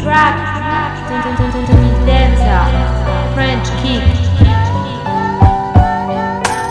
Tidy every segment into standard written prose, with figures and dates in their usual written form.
Track, dancer, French kick.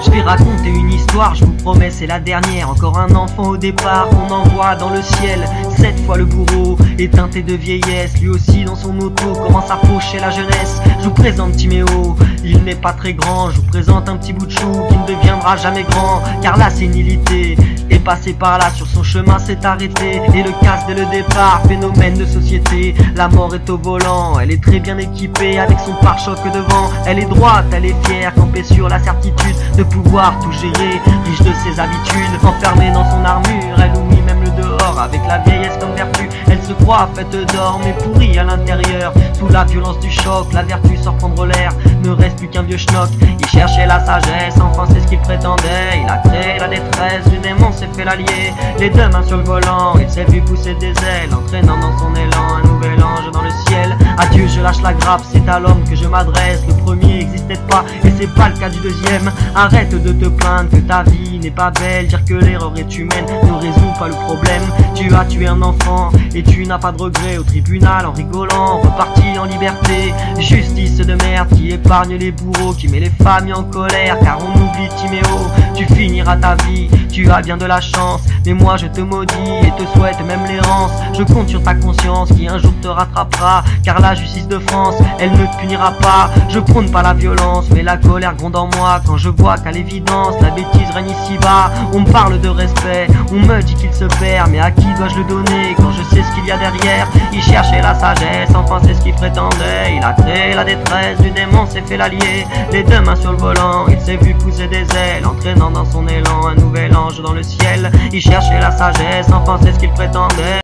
Je vais raconter une histoire, je vous promets c'est la dernière. Encore un enfant au départ qu'on envoie dans le ciel. 7 fois le bourreau est teinté de vieillesse. Lui aussi dans son auto commence à faucher la jeunesse. Je vous présente Timéo, il n'est pas très grand. Je vous présente un petit bout de chou qui ne deviendra jamais grand. Car la sénilité est passé par là, sur son chemin s'est arrêté. Et le casse dès le départ, phénomène de société. La mort est au volant, elle est très bien équipée avec son pare-choc devant. Elle est droite, elle est fière, campée sur la certitude de pouvoir tout gérer, riche de ses habitudes. Enfermée dans son armure, elle oublie même le dehors. Avec la vieillesse comme vertu, elle se croit faite d'or mais pourrie à l'intérieur. Sous la violence du choc, la vertu sort prendre l'air. Ne reste plus qu'un vieux schnock, il cherchait la sagesse. Enfin c'est ce qu'il prétendait, il a créé la détresse du démon, s'est fait l'allié. Les deux mains sur le volant, il s'est vu pousser des ailes, entraînant dans son élan un nouvel ange dans le ciel. Adieu, je lâche la grappe, c'est à l'homme que je m'adresse. Le premier existait pas et c'est pas le cas du deuxième. Arrête de te plaindre que ta vie n'est pas belle. Dire que l'erreur est humaine ne résout pas le problème. Tu as tué un enfant et tu n'as pas de regret. Au tribunal en rigolant, reparti en liberté. Justice de merde qui épargne les bourreaux, qui met les familles en colère. Car on oublie Timéo, tu finiras ta vie. Tu as bien de la chance, mais moi je te maudis et te souhaite même l'errance. Je compte sur ta conscience qui un jour te rattrapera. Car la justice de France, elle ne te punira pas. Je prône pas la violence, mais la colère gronde en moi quand je vois qu'à l'évidence la bêtise règne ici-bas. On me parle de respect, on me dit qu'il se perd, mais à qui dois-je le donner quand je sais ce qu'il y a derrière? Il cherchait la sagesse, enfin c'est ce qu'il prétendait. Il a créé la détresse du démon, s'est fait l'allié. Les deux mains sur le volant, il s'est vu pousser des ailes, entraînant dans son élan un nouvel ange dans le ciel. Il cherchait la sagesse, enfin c'est ce qu'il prétendait.